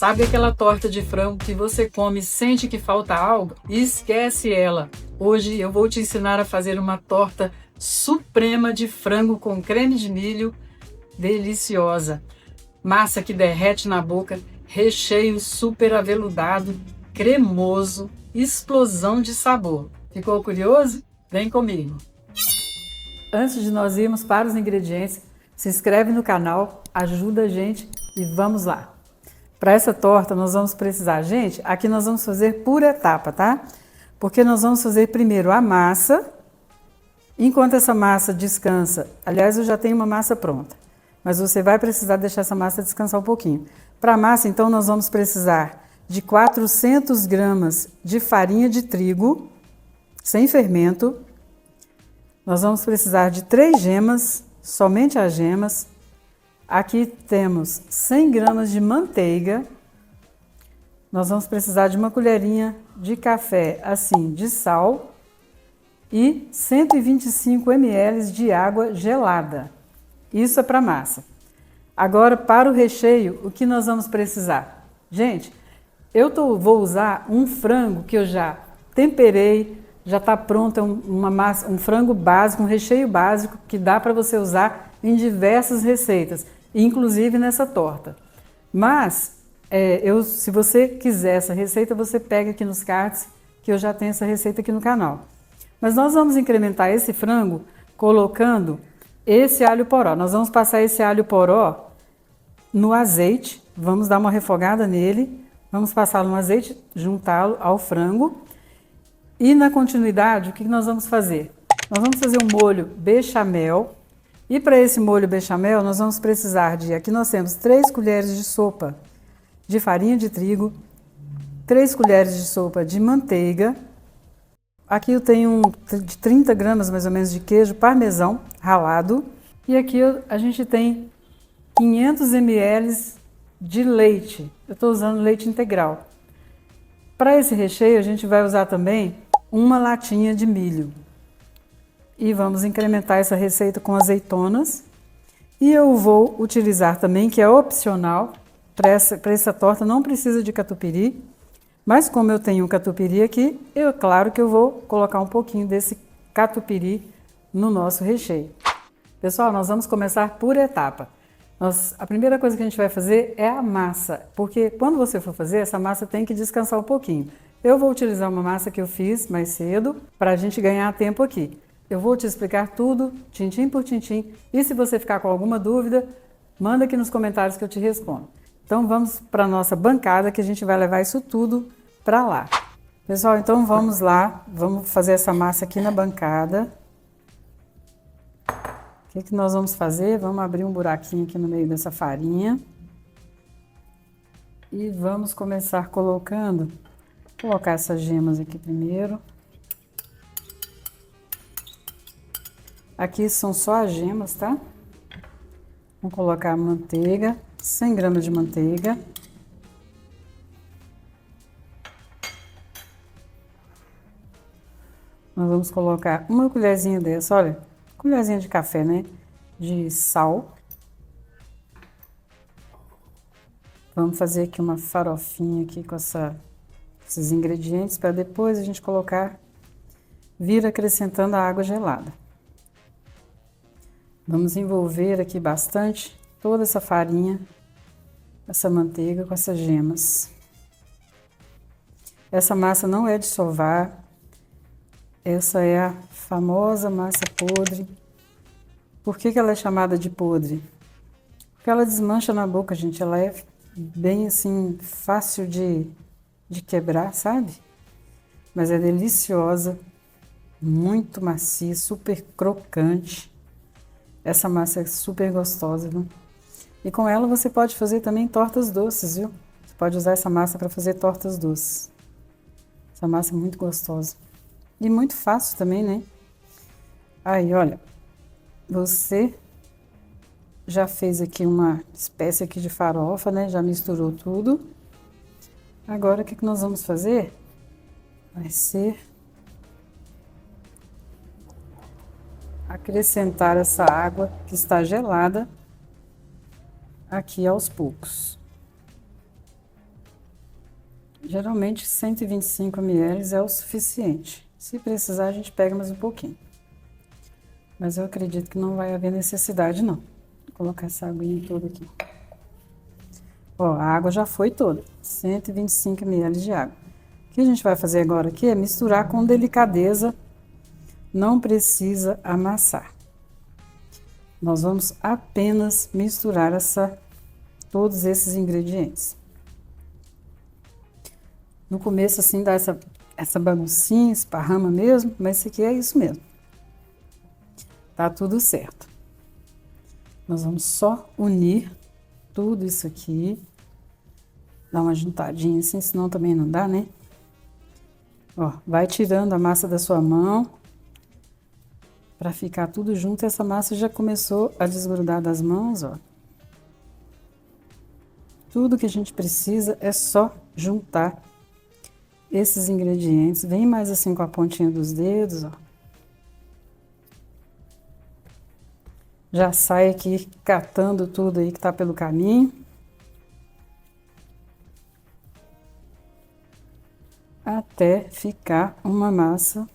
Sabe aquela torta de frango que você come e sente que falta algo? Esquece ela! Hoje eu vou te ensinar a fazer uma torta suprema de frango com creme de milho, deliciosa. Massa que derrete na boca, recheio super aveludado, cremoso, explosão de sabor. Ficou curioso? Vem comigo! Antes de nós irmos para os ingredientes, se inscreve no canal, ajuda a gente e vamos lá! Para essa torta nós vamos precisar, gente, aqui nós vamos fazer por etapa, tá? Porque nós vamos fazer primeiro a massa, enquanto essa massa descansa. Aliás, eu já tenho uma massa pronta, mas você vai precisar deixar essa massa descansar um pouquinho. Para a massa, então, nós vamos precisar de 400 gramas de farinha de trigo, sem fermento. Nós vamos precisar de 3 gemas, somente as gemas. Aqui temos 100 gramas de manteiga. Nós vamos precisar de uma colherinha de café, assim, de sal e 125 ml de água gelada. Isso é para massa. Agora, para o recheio, o que nós vamos precisar? Gente, vou usar um frango que eu já temperei, já está pronto, uma massa, um frango básico, um recheio básico que dá para você usar em diversas receitas, inclusive nessa torta. Mas, se você quiser essa receita, você pega aqui nos cards, que eu já tenho essa receita aqui no canal. Mas nós vamos incrementar esse frango colocando esse alho poró. Nós vamos passar esse alho poró no azeite, vamos dar uma refogada nele, vamos passá-lo no azeite, juntá-lo ao frango. E na continuidade, o que nós vamos fazer? Nós vamos fazer um molho bechamel. E para esse molho bechamel, nós vamos precisar de, aqui nós temos 3 colheres de sopa de farinha de trigo, 3 colheres de sopa de manteiga. Aqui eu tenho de 30 gramas mais ou menos de queijo parmesão ralado. E aqui a gente tem 500 ml de leite. Eu estou usando leite integral. Para esse recheio, a gente vai usar também uma latinha de milho. E vamos incrementar essa receita com azeitonas. E eu vou utilizar também, que é opcional, para essa torta não precisa de catupiry, mas como eu tenho um catupiry aqui, claro que eu vou colocar um pouquinho desse catupiry no nosso recheio. Pessoal, nós vamos começar por etapa. A primeira coisa que a gente vai fazer é a massa, porque quando você for fazer, essa massa tem que descansar um pouquinho. Eu vou utilizar uma massa que eu fiz mais cedo, para a gente ganhar tempo aqui. Eu vou te explicar tudo, tintim por tintim, e se você ficar com alguma dúvida, manda aqui nos comentários que eu te respondo. Então vamos para a nossa bancada, que a gente vai levar isso tudo para lá. Pessoal, então vamos lá, vamos fazer essa massa aqui na bancada. O que nós vamos fazer? Vamos abrir um buraquinho aqui no meio dessa farinha. E vamos começar colocando, vou colocar essas gemas aqui primeiro. Aqui são só as gemas, tá? Vamos colocar a manteiga, 100 gramas de manteiga. Nós vamos colocar uma colherzinha dessa, olha, colherzinha de café, né? De sal. Vamos fazer aqui uma farofinha aqui com esses ingredientes para depois a gente vir acrescentando a água gelada. Vamos envolver aqui bastante toda essa farinha, essa manteiga com essas gemas. Essa massa não é de sovar, essa é a famosa massa podre. Por que ela é chamada de podre? Porque ela desmancha na boca, gente, ela é bem assim, fácil de quebrar, sabe? Mas é deliciosa, muito macia, super crocante. Essa massa é super gostosa, viu? E com ela você pode fazer também tortas doces, viu? Você pode usar essa massa para fazer tortas doces. Essa massa é muito gostosa. E muito fácil também, né? Aí, olha, você já fez aqui uma espécie aqui de farofa, né? Já misturou tudo. Agora, o que nós vamos fazer? Vai ser acrescentar essa água que está gelada aqui aos poucos. Geralmente 125 ml é o suficiente. Se precisar, a gente pega mais um pouquinho. Mas eu acredito que não vai haver necessidade, não. Vou colocar essa aguinha toda aqui. Ó, a água já foi toda. 125 ml de água. O que a gente vai fazer agora aqui é misturar com delicadeza. Não precisa amassar. Nós vamos apenas misturar todos esses ingredientes. No começo, assim, dá essa baguncinha, esparrama mesmo, mas isso aqui é isso mesmo. Tá tudo certo. Nós vamos só unir tudo isso aqui. Dar uma juntadinha assim, senão também não dá, né? Ó, vai tirando a massa da sua mão para ficar tudo junto. Essa massa já começou a desgrudar das mãos, ó. Tudo que a gente precisa é só juntar esses ingredientes. Vem mais assim com a pontinha dos dedos, ó. Já sai aqui catando tudo aí que tá pelo caminho. Até ficar uma massa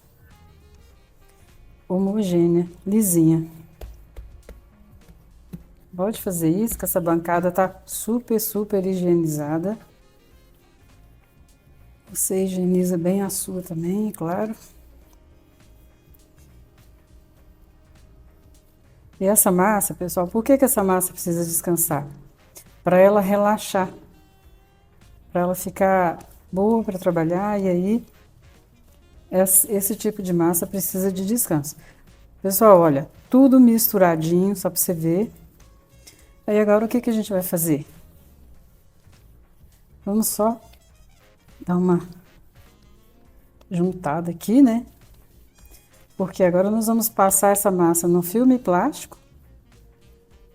homogênea, lisinha. Pode fazer isso, que essa bancada tá super, super higienizada. Você higieniza bem a sua também, claro. E essa massa, pessoal, por que essa massa precisa descansar? Para ela relaxar, para ela ficar boa para trabalhar, e aí esse tipo de massa precisa de descanso. Pessoal, olha, tudo misturadinho, só para você ver. Aí agora o que a gente vai fazer? Vamos só dar uma juntada aqui, né? Porque agora nós vamos passar essa massa no filme plástico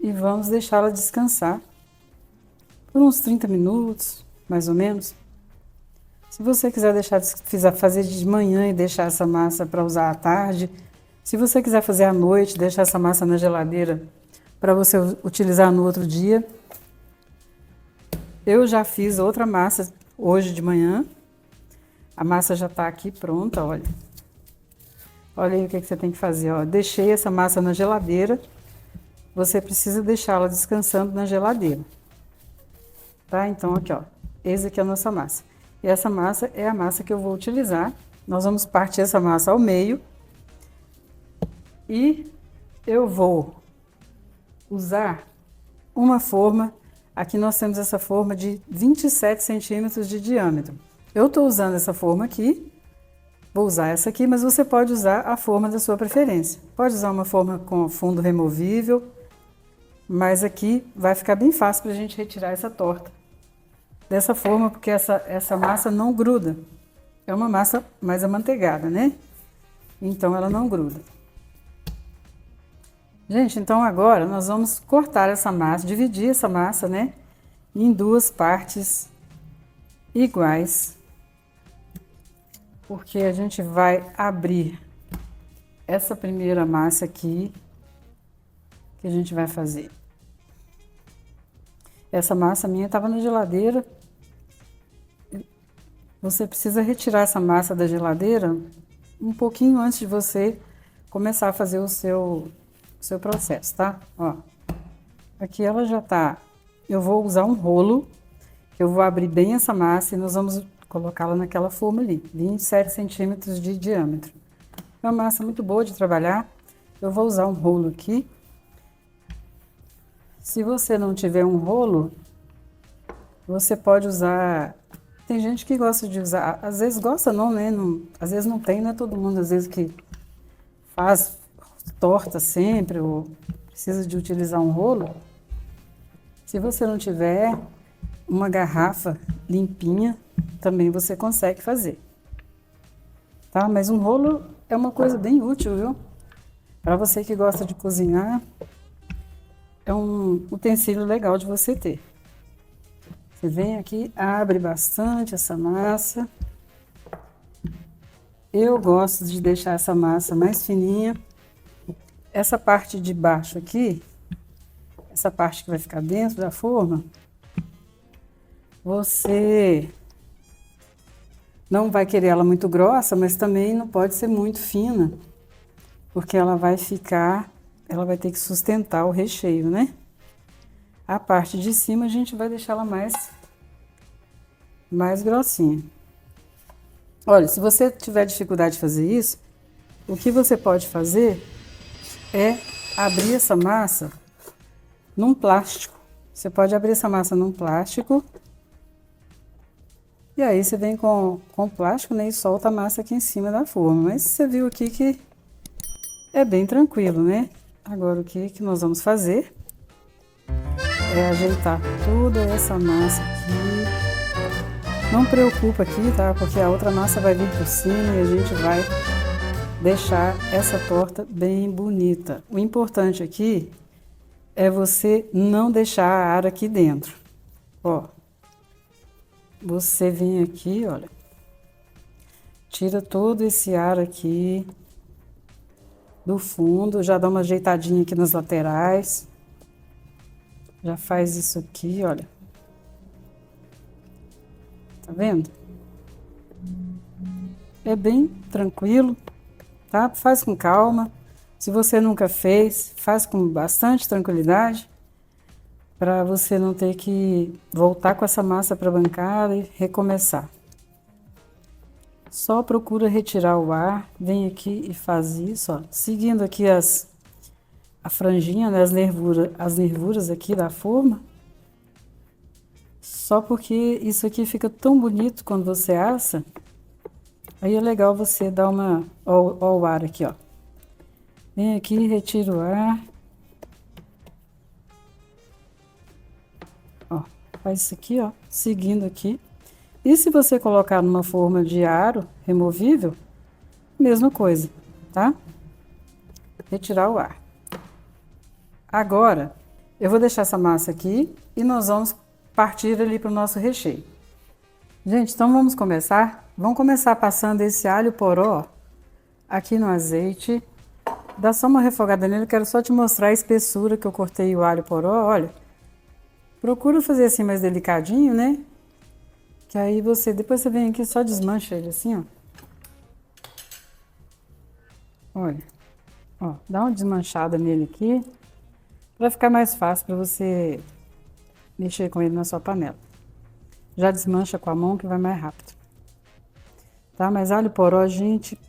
e vamos deixá-la descansar por uns 30 minutos, mais ou menos. Se você quiser fazer de manhã e deixar essa massa para usar à tarde, se você quiser fazer à noite, deixar essa massa na geladeira para você utilizar no outro dia. Eu já fiz outra massa hoje de manhã. A massa já está aqui pronta, olha. Olha aí o que você tem que fazer, ó. Deixei essa massa na geladeira. Você precisa deixá-la descansando na geladeira. Tá? Então, aqui, ó. Essa aqui é a nossa massa. E essa massa é a massa que eu vou utilizar. Nós vamos partir essa massa ao meio. E eu vou usar uma forma. Aqui nós temos essa forma de 27 centímetros de diâmetro. Eu estou usando essa forma aqui. Vou usar essa aqui, mas você pode usar a forma da sua preferência. Pode usar uma forma com fundo removível, mas aqui vai ficar bem fácil para a gente retirar essa torta. Dessa forma, porque essa massa não gruda. É uma massa mais amanteigada, né? Então ela não gruda. Gente, então agora nós vamos cortar essa massa, dividir essa massa, né? Em duas partes iguais. Porque a gente vai abrir essa primeira massa aqui, que a gente vai fazer. Essa massa minha estava na geladeira. Você precisa retirar essa massa da geladeira um pouquinho antes de você começar a fazer o seu processo, tá? Ó, aqui ela já tá. Eu vou usar um rolo, eu vou abrir bem essa massa e nós vamos colocá-la naquela forma ali, 27 centímetros de diâmetro. É uma massa muito boa de trabalhar. Eu vou usar um rolo aqui. Se você não tiver um rolo, você pode usar... Tem gente que gosta de usar, às vezes gosta não, né? Não, às vezes não tem, não é todo mundo, às vezes que faz torta sempre, ou precisa de utilizar um rolo. Se você não tiver uma garrafa limpinha, também você consegue fazer. Tá? Mas um rolo é uma coisa bem útil, viu? Para você que gosta de cozinhar, é um utensílio legal de você ter. Você vem aqui, abre bastante essa massa. Eu gosto de deixar essa massa mais fininha. Essa parte de baixo aqui, essa parte que vai ficar dentro da forma, você não vai querer ela muito grossa, mas também não pode ser muito fina, porque ela vai ter que sustentar o recheio, né? A parte de cima a gente vai deixar ela mais grossinha. Olha, se você tiver dificuldade de fazer isso, o que você pode fazer é abrir essa massa num plástico. Você pode abrir essa massa num plástico. E aí você vem com o plástico, né, e solta a massa aqui em cima da forma. Mas você viu aqui que é bem tranquilo, né? Agora o que nós vamos fazer é ajeitar toda essa massa aqui. Não preocupa aqui, tá? Porque a outra massa vai vir por cima e a gente vai deixar essa torta bem bonita. O importante aqui é você não deixar ar aqui dentro. Ó, você vem aqui, olha, tira todo esse ar aqui do fundo, já dá uma ajeitadinha aqui nas laterais. Já faz isso aqui, olha. Tá vendo? É bem tranquilo, tá? Faz com calma. Se você nunca fez, faz com bastante tranquilidade, para você não ter que voltar com essa massa para a bancada e recomeçar. Só procura retirar o ar, vem aqui e faz isso, ó, seguindo aqui a franjinha, né, as nervuras aqui da forma. Só porque isso aqui fica tão bonito quando você assa. Aí é legal você dar uma... Ó o ar aqui, ó. Vem aqui, retira o ar. Ó, faz isso aqui, ó, seguindo aqui. E se você colocar numa forma de aro removível, mesma coisa, tá? Retirar o ar. Agora, eu vou deixar essa massa aqui e nós vamos partir ali para o nosso recheio. Gente, então vamos começar? Vamos começar passando esse alho poró aqui no azeite. Dá só uma refogada nele, eu quero só te mostrar a espessura que eu cortei o alho poró, olha. Procura fazer assim mais delicadinho, né? Que aí depois você vem aqui e só desmancha ele assim, ó. Olha, ó, dá uma desmanchada nele aqui, para ficar mais fácil para você mexer com ele na sua panela. Já desmancha com a mão que vai mais rápido. Tá? Mas alho poró, gente,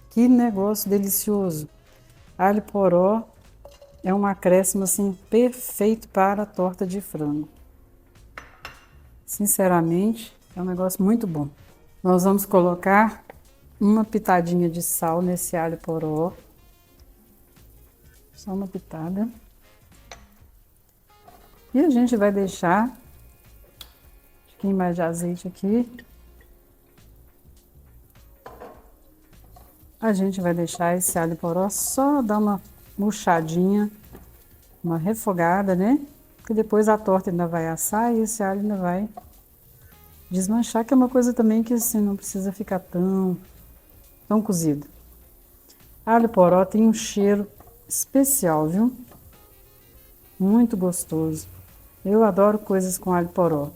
que negócio delicioso. Alho poró é um acréscimo assim perfeito para a torta de frango. Sinceramente, é um negócio muito bom. Nós vamos colocar uma pitadinha de sal nesse alho poró. Só uma pitada. E a gente vai deixar um pouquinho mais de azeite aqui. A gente vai deixar esse alho poró só dar uma murchadinha, uma refogada, né? Porque depois a torta ainda vai assar e esse alho ainda vai desmanchar, que é uma coisa também que assim não precisa ficar tão cozido. Alho poró tem um cheiro especial, viu? Muito gostoso. Eu adoro coisas com alho poró.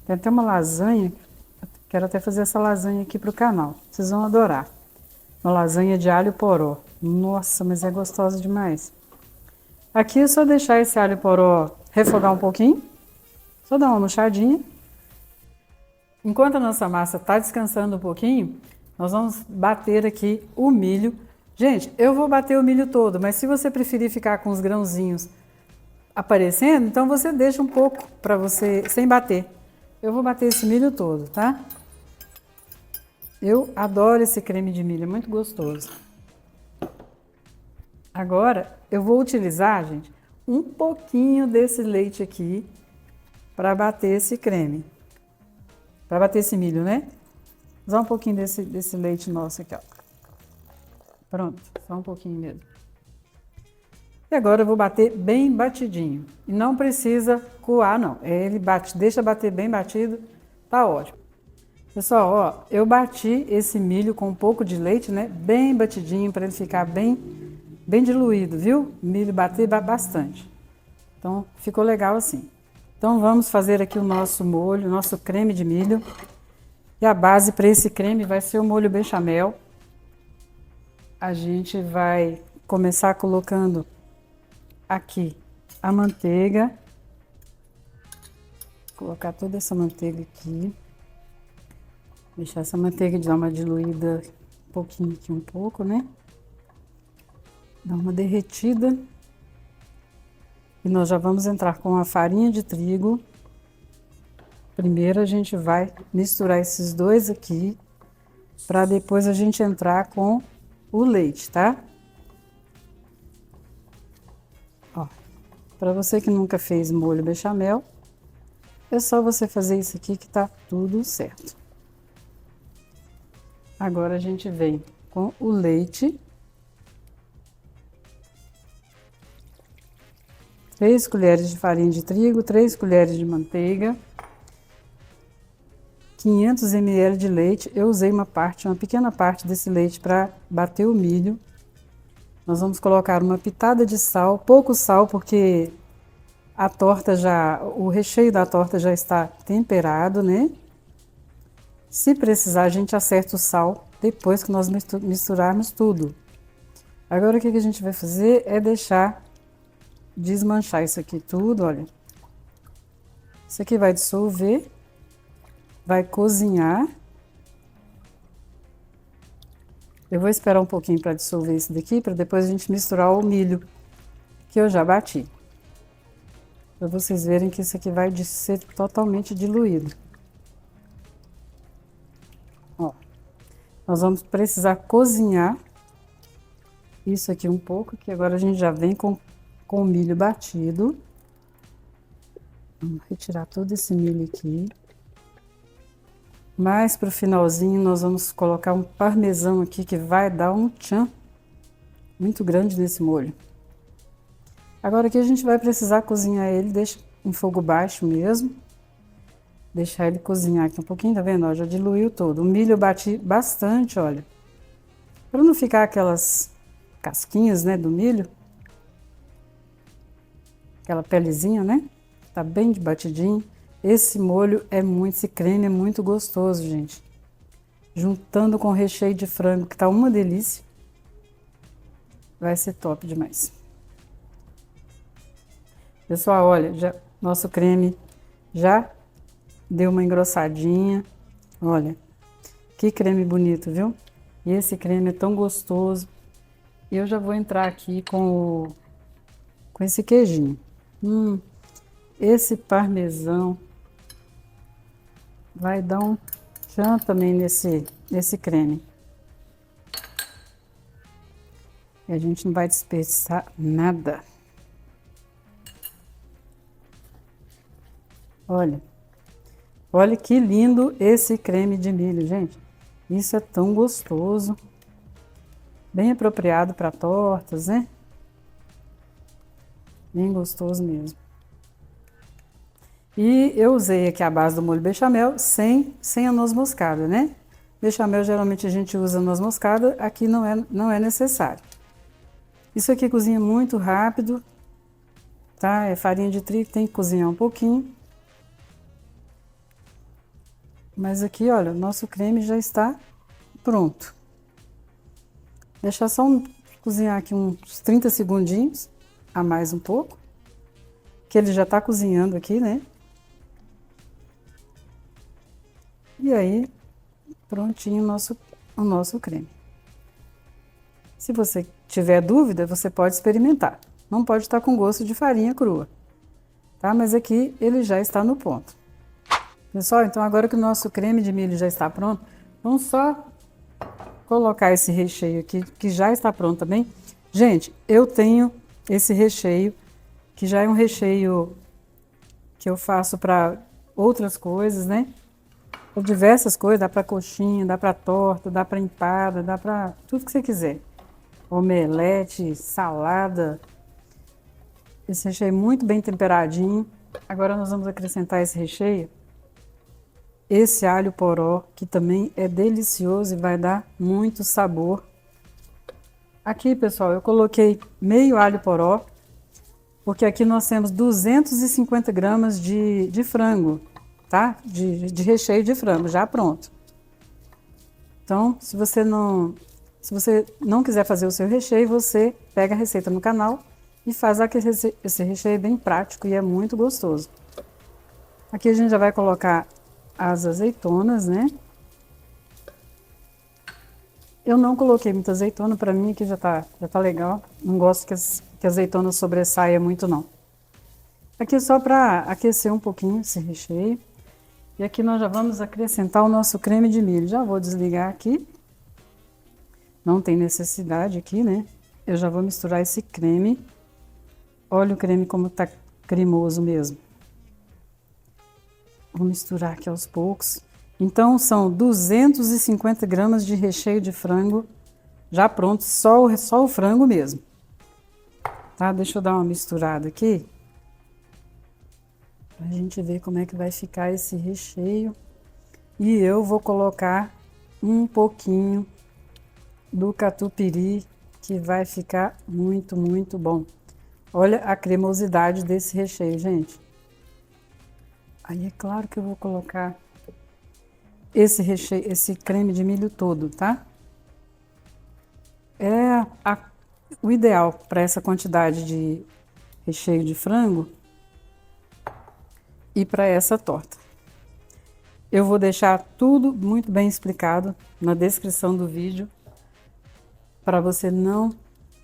Tem até uma lasanha, quero até fazer essa lasanha aqui pro canal. Vocês vão adorar. Uma lasanha de alho poró. Nossa, mas é gostosa demais. Aqui é só deixar esse alho poró refogar um pouquinho. Só dar uma murchadinha. Enquanto a nossa massa tá descansando um pouquinho, nós vamos bater aqui o milho. Gente, eu vou bater o milho todo, mas se você preferir ficar com os grãozinhos aparecendo, então você deixa um pouco para você, sem bater. Eu vou bater esse milho todo, tá? Eu adoro esse creme de milho, é muito gostoso. Agora, eu vou utilizar, gente, um pouquinho desse leite aqui para bater esse creme. Para bater esse milho, né? Vou usar um pouquinho desse leite nosso aqui, ó. Pronto, só um pouquinho mesmo. E agora eu vou bater bem batidinho. E não precisa coar, não. Ele deixa bater bem batido, tá ótimo. Pessoal, ó, eu bati esse milho com um pouco de leite, né? Bem batidinho, para ele ficar bem diluído, viu? O milho bater bastante. Então, ficou legal assim. Então, vamos fazer aqui o nosso molho, nosso creme de milho. E a base para esse creme vai ser o molho bechamel. A gente vai começar colocando aqui a manteiga. Vou colocar toda essa manteiga aqui. Deixar essa manteiga dar uma diluída um pouquinho aqui, um pouco, né? Dar uma derretida. E nós já vamos entrar com a farinha de trigo. Primeiro a gente vai misturar esses dois aqui, para depois a gente entrar com o leite, tá? Ó, para você que nunca fez molho bechamel, é só você fazer isso aqui que tá tudo certo. Agora a gente vem com o leite. 3 colheres de farinha de trigo, 3 colheres de manteiga, 500 ml de leite. Eu usei uma pequena parte desse leite para bater o milho. Nós vamos colocar uma pitada de sal, pouco sal, porque o recheio da torta já está temperado, né? Se precisar, a gente acerta o sal depois que nós misturarmos tudo. Agora o que a gente vai fazer é deixar desmanchar isso aqui tudo, olha. Isso aqui vai dissolver, vai cozinhar. Eu vou esperar um pouquinho para dissolver isso daqui, para depois a gente misturar o milho que eu já bati. Para vocês verem que isso aqui vai ser totalmente diluído. Ó, nós vamos precisar cozinhar isso aqui um pouco, que agora a gente já vem com o milho batido. Vamos retirar todo esse milho aqui. Mais pro finalzinho nós vamos colocar um parmesão aqui que vai dar um tchan muito grande nesse molho. Agora aqui a gente vai precisar cozinhar ele, deixa em fogo baixo mesmo. Deixar ele cozinhar aqui um pouquinho, tá vendo? Ó, já diluiu todo. O milho eu bati bastante, olha. Para não ficar aquelas casquinhas, né, do milho. Aquela pelezinha, né? Tá bem de batidinho. Esse molho esse creme é muito gostoso, gente. Juntando com o recheio de frango, que tá uma delícia. Vai ser top demais. Pessoal, olha, nosso creme já deu uma engrossadinha. Olha, que creme bonito, viu? E esse creme é tão gostoso. E eu já vou entrar aqui com esse queijinho. Esse parmesão vai dar um tchan também nesse creme. E a gente não vai desperdiçar nada. Olha que lindo esse creme de milho, gente. Isso é tão gostoso. Bem apropriado para tortas, né? Bem gostoso mesmo. E eu usei aqui a base do molho bechamel sem a noz moscada, né? Bechamel geralmente a gente usa noz moscada, aqui não é necessário. Isso aqui cozinha muito rápido, tá? É farinha de trigo, tem que cozinhar um pouquinho. Mas aqui, olha, o nosso creme já está pronto. Deixar só cozinhar aqui uns 30 segundinhos, a mais um pouco. Que ele já está cozinhando aqui, né? E aí, prontinho o nosso creme. Se você tiver dúvida, você pode experimentar. Não pode estar com gosto de farinha crua, tá? Mas aqui ele já está no ponto. Pessoal, então agora que o nosso creme de milho já está pronto, vamos só colocar esse recheio aqui, que já está pronto também. Gente, eu tenho esse recheio, que já é um recheio que eu faço para outras coisas, né? Para diversas coisas, dá para coxinha, dá para torta, dá para empada, dá para tudo que você quiser. Omelete, salada. Esse recheio é muito bem temperadinho. Agora nós vamos acrescentar esse recheio. Esse alho poró, que também é delicioso e vai dar muito sabor. Aqui, pessoal, eu coloquei meio alho poró, porque aqui nós temos 250 gramas de frango, tá? De recheio de frango, já pronto. Então, se você não quiser fazer o seu recheio, você pega a receita no canal e faz esse recheio bem prático e é muito gostoso. Aqui a gente já vai colocar as azeitonas, né? Eu não coloquei muita azeitona, para mim aqui já tá legal. Não gosto que a azeitona sobressaia muito, não. Aqui é só para aquecer um pouquinho esse recheio. E aqui nós já vamos acrescentar o nosso creme de milho. Já vou desligar aqui. Não tem necessidade aqui, né? Eu já vou misturar esse creme. Olha o creme como tá cremoso mesmo. Vou misturar aqui aos poucos. Então, são 250 gramas de recheio de frango já pronto, só o frango mesmo. Tá? Deixa eu dar uma misturada aqui. Pra gente ver como é que vai ficar esse recheio. E eu vou colocar um pouquinho do catupiry, que vai ficar muito, muito bom. Olha a cremosidade desse recheio, gente. Aí é claro que eu vou colocar esse recheio, esse creme de milho todo, tá? É o ideal para essa quantidade de recheio de frango e para essa torta. Eu vou deixar tudo muito bem explicado na descrição do vídeo para você não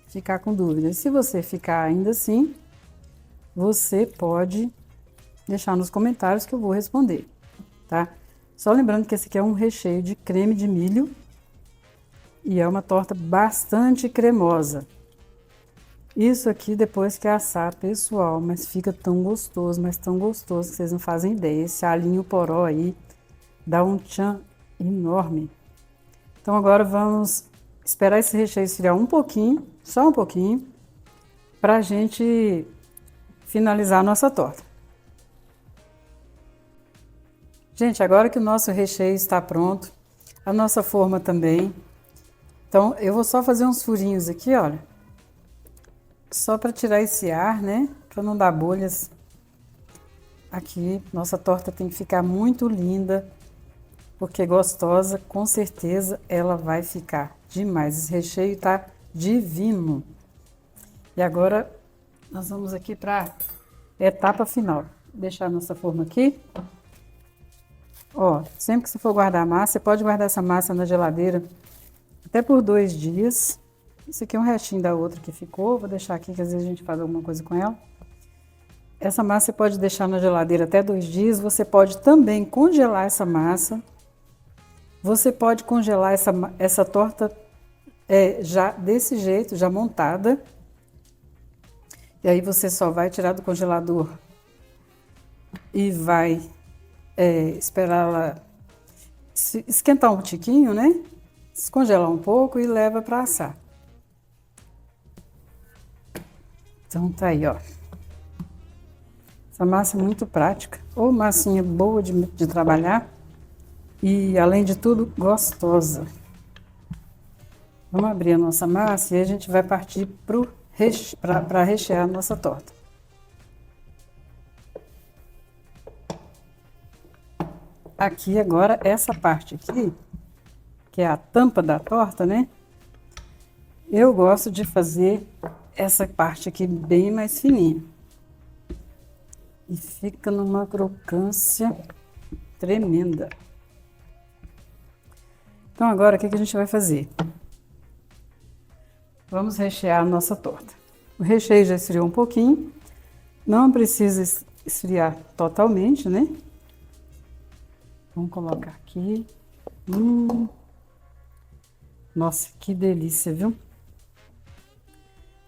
ficar com dúvidas. Se você ficar ainda assim, você pode deixar nos comentários que eu vou responder, tá? Só lembrando que esse aqui é um recheio de creme de milho e é uma torta bastante cremosa. Isso aqui depois que assar, pessoal, mas fica tão gostoso, mas tão gostoso que vocês não fazem ideia. Esse alhinho poró aí dá um tchan enorme. Então agora vamos esperar esse recheio esfriar um pouquinho, só um pouquinho, pra gente finalizar a nossa torta. Gente, agora que o nosso recheio está pronto, a nossa forma também. Então, eu vou só fazer uns furinhos aqui, olha. Só para tirar esse ar, né? Para não dar bolhas. Aqui, nossa torta tem que ficar muito linda, porque gostosa, com certeza ela vai ficar demais. Esse recheio tá divino. E agora, nós vamos aqui para a etapa final. Vou deixar a nossa forma aqui. Ó, sempre que você for guardar a massa, você pode guardar essa massa na geladeira até por 2 dias. Esse aqui é um restinho da outra que ficou, vou deixar aqui que às vezes a gente faz alguma coisa com ela. Essa massa você pode deixar na geladeira até 2 dias, você pode também congelar essa massa. Você pode congelar essa torta já desse jeito, já montada. E aí você só vai tirar do congelador e vai esperar ela esquentar um tiquinho, né? Descongelar um pouco e leva para assar. Então tá aí, ó. Essa massa é muito prática, ou massinha boa de trabalhar e, além de tudo, gostosa. Vamos abrir a nossa massa e a gente vai partir para rechear a nossa torta. Aqui agora, essa parte aqui, que é a tampa da torta, né? Eu gosto de fazer essa parte aqui bem mais fininha. E fica numa crocância tremenda. Então agora o que a gente vai fazer? Vamos rechear a nossa torta. O recheio já esfriou um pouquinho. Não precisa esfriar totalmente, né? Vamos colocar aqui. Nossa, que delícia, viu?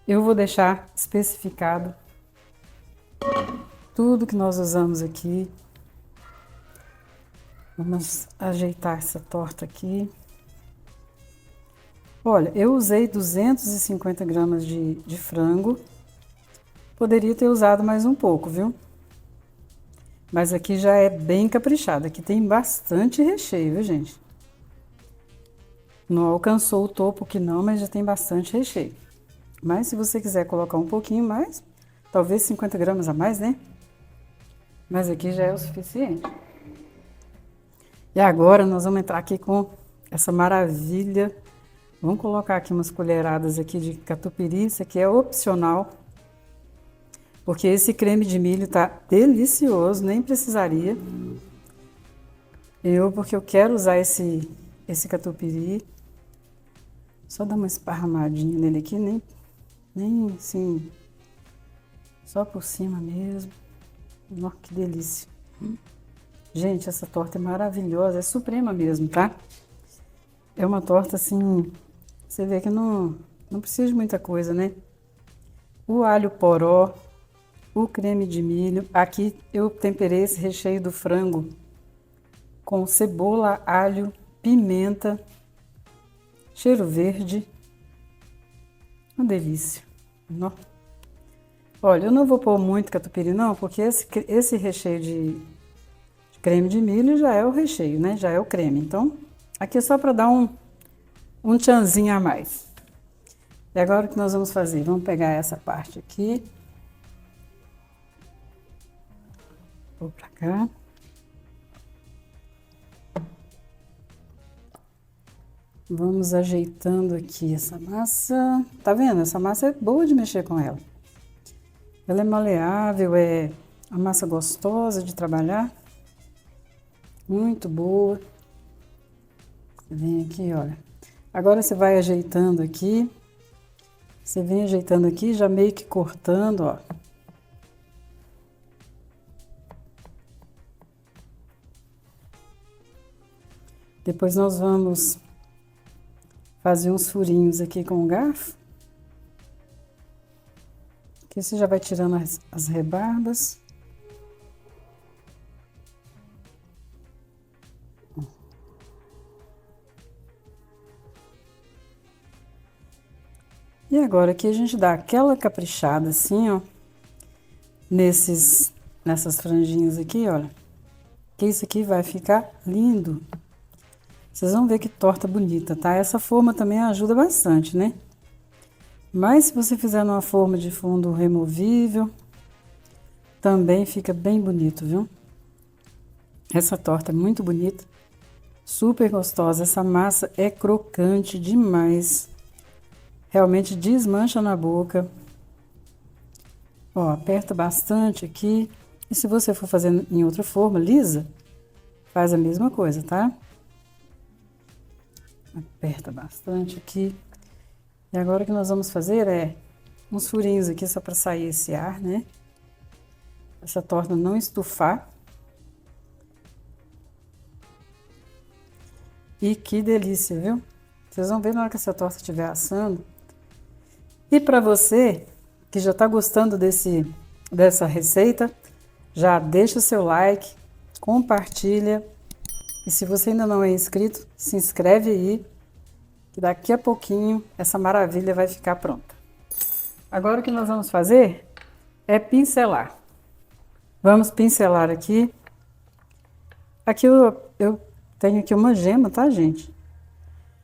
Eu vou deixar especificado tudo que nós usamos aqui. Vamos ajeitar essa torta aqui. Olha, eu usei 250 gramas de frango. Poderia ter usado mais um pouco, viu? Mas aqui já é bem caprichado. Aqui tem bastante recheio, viu, gente? Não alcançou o topo que não, mas já tem bastante recheio. Mas se você quiser colocar um pouquinho mais, talvez 50 gramas a mais, né? Mas aqui já é o suficiente. E agora nós vamos entrar aqui com essa maravilha. Vamos colocar aqui umas colheradas aqui de catupiry, isso aqui é opcional, porque esse creme de milho tá delicioso, nem precisaria. Porque eu quero usar esse catupiry. Só dar uma esparramadinha nele aqui, nem assim, só por cima mesmo. Nossa, que delícia. Gente, essa torta é maravilhosa, é suprema mesmo, tá? É uma torta assim, você vê que não precisa de muita coisa, né? O alho poró, o creme de milho. Aqui eu temperei esse recheio do frango com cebola, alho, pimenta, cheiro verde. Uma delícia. Olha, eu não vou pôr muito catupiry não, porque esse recheio de creme de milho já é o recheio, né? Já é o creme. Então, aqui é só para dar um tchanzinho a mais. E agora o que nós vamos fazer? Vamos pegar essa parte aqui. Vou para cá. Vamos ajeitando aqui essa massa. Tá vendo? Essa massa é boa de mexer com ela. Ela é maleável, é uma massa gostosa de trabalhar. Muito boa. Você vem aqui, olha. Agora você vai ajeitando aqui. Você vem ajeitando aqui, já meio que cortando, ó. Depois nós vamos fazer uns furinhos aqui com o garfo. Aqui você já vai tirando as rebarbas. E agora aqui a gente dá aquela caprichada assim, ó, nessas franjinhas aqui, olha. Que isso aqui vai ficar lindo. Vocês vão ver que torta bonita, tá? Essa forma também ajuda bastante, né? Mas se você fizer numa forma de fundo removível, também fica bem bonito, viu? Essa torta é muito bonita, super gostosa. Essa massa é crocante demais. Realmente desmancha na boca. Ó, aperta bastante aqui. E se você for fazer em outra forma, lisa, faz a mesma coisa, tá? Aperta bastante aqui. E agora o que nós vamos fazer é uns furinhos aqui só para sair esse ar, né? Essa torta não estufar. E que delícia, viu? Vocês vão ver na hora que essa torta estiver assando. E para você que já está gostando dessa receita, já deixa o seu like, compartilha. E se você ainda não é inscrito, se inscreve aí, que daqui a pouquinho essa maravilha vai ficar pronta. Agora o que nós vamos fazer é pincelar. Vamos pincelar aqui. Aqui eu tenho aqui uma gema, tá, gente?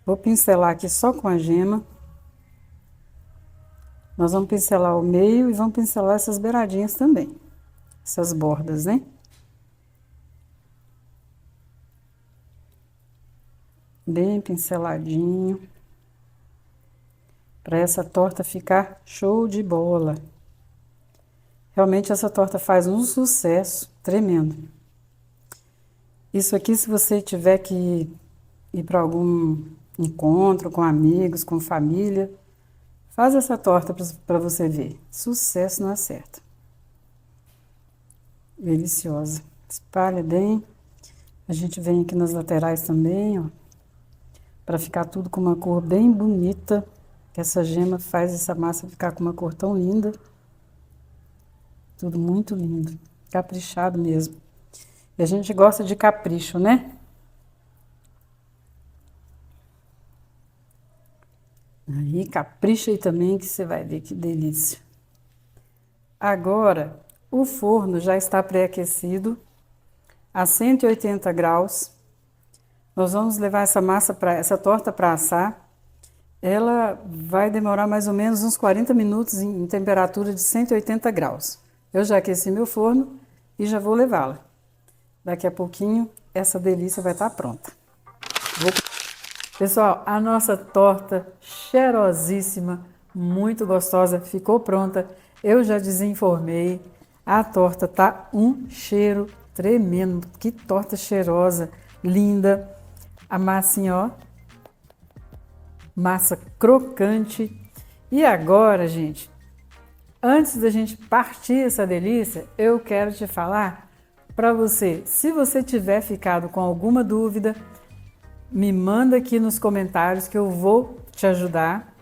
Vou pincelar aqui só com a gema. Nós vamos pincelar o meio e vamos pincelar essas beiradinhas também. Essas bordas, né? Bem pinceladinho. Para essa torta ficar show de bola. Realmente essa torta faz um sucesso tremendo. Isso aqui, se você tiver que ir para algum encontro com amigos, com família, faz essa torta para você ver. Sucesso na certa. Deliciosa. Espalha bem. A gente vem aqui nas laterais também, ó. Para ficar tudo com uma cor bem bonita. Que essa gema faz essa massa ficar com uma cor tão linda. Tudo muito lindo. Caprichado mesmo. E a gente gosta de capricho, né? Aí, capricha aí também que você vai ver que delícia. Agora, o forno já está pré-aquecido a 180 graus. Nós vamos levar essa torta para assar. Ela vai demorar mais ou menos uns 40 minutos em temperatura de 180 graus. Eu já aqueci meu forno e já vou levá-la. Daqui a pouquinho, essa delícia vai estar pronta. Pessoal, a nossa torta cheirosíssima, muito gostosa, ficou pronta. Eu já desenformei. A torta tá um cheiro tremendo. Que torta cheirosa, linda. A massinha, ó. Massa crocante. E agora, gente, antes da gente partir essa delícia, eu quero te falar para você, se você tiver ficado com alguma dúvida, me manda aqui nos comentários que eu vou te ajudar.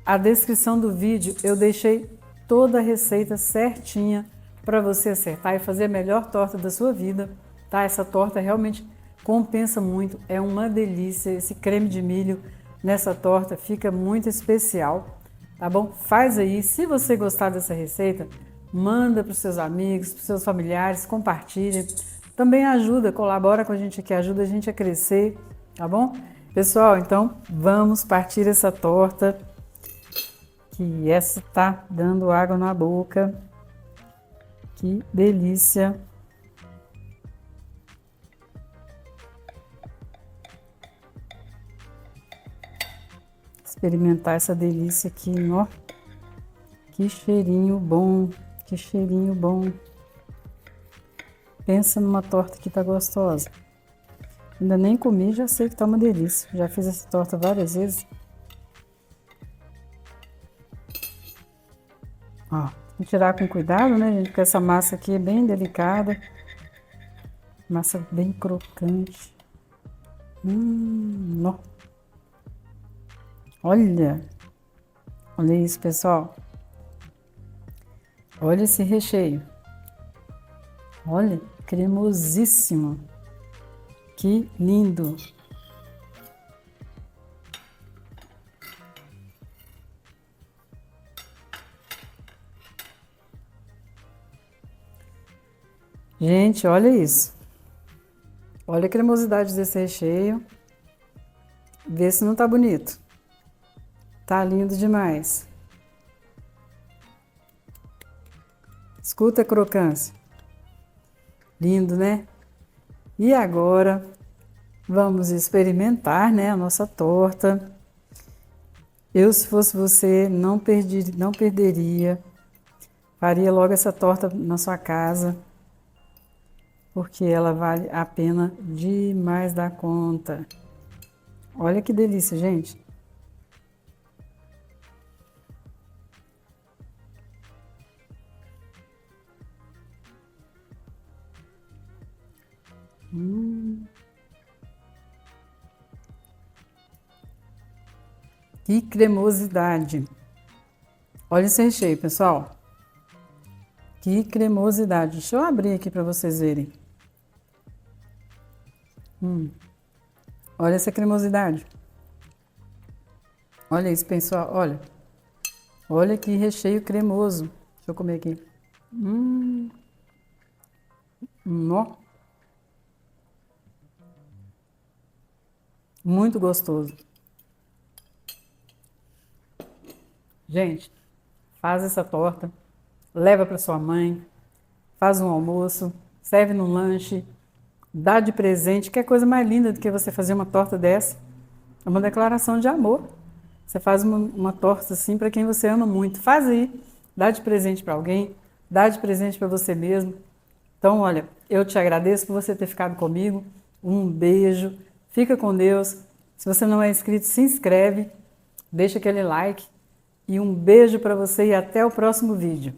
A descrição do vídeo eu deixei toda a receita certinha para você acertar e fazer a melhor torta da sua vida, tá? Essa torta realmente compensa muito, é uma delícia, esse creme de milho nessa torta fica muito especial, tá bom? Faz aí, se você gostar dessa receita, manda para os seus amigos, para os seus familiares, compartilha. Também ajuda, colabora com a gente aqui, ajuda a gente a crescer, tá bom? Pessoal, então vamos partir essa torta, que essa tá dando água na boca. Que delícia! Experimentar essa delícia aqui, ó. Que cheirinho bom, que cheirinho bom. Pensa numa torta que tá gostosa. Ainda nem comi, já sei que tá uma delícia. Já fiz essa torta várias vezes. Ó, tem que tirar com cuidado, né, gente? Porque essa massa aqui é bem delicada. Massa bem crocante. Ó. Olha isso, pessoal. Olha esse recheio. Olha, cremosíssimo. Que lindo. Gente, olha isso. Olha a cremosidade desse recheio. Vê se não tá bonito. Tá lindo demais. Escuta a crocância. Lindo, né? E agora vamos experimentar, né, a nossa torta. Eu, se fosse você, não perderia. Faria logo essa torta na sua casa, porque ela vale a pena demais da conta. Olha que delícia, gente. Que cremosidade. Olha esse recheio, pessoal. Que cremosidade. Deixa eu abrir aqui para vocês verem. Olha essa cremosidade. Olha isso, pessoal. Olha. Olha que recheio cremoso. Deixa eu comer aqui. Ó. Muito gostoso. Gente, faz essa torta, leva para sua mãe, faz um almoço, serve no lanche, dá de presente. Que é coisa mais linda do que você fazer uma torta dessa? É uma declaração de amor. Você faz uma torta assim para quem você ama muito. Faz aí, dá de presente para alguém, dá de presente para você mesmo. Então, olha, eu te agradeço por você ter ficado comigo. Um beijo, fica com Deus. Se você não é inscrito, se inscreve, deixa aquele like. E um beijo para você e até o próximo vídeo.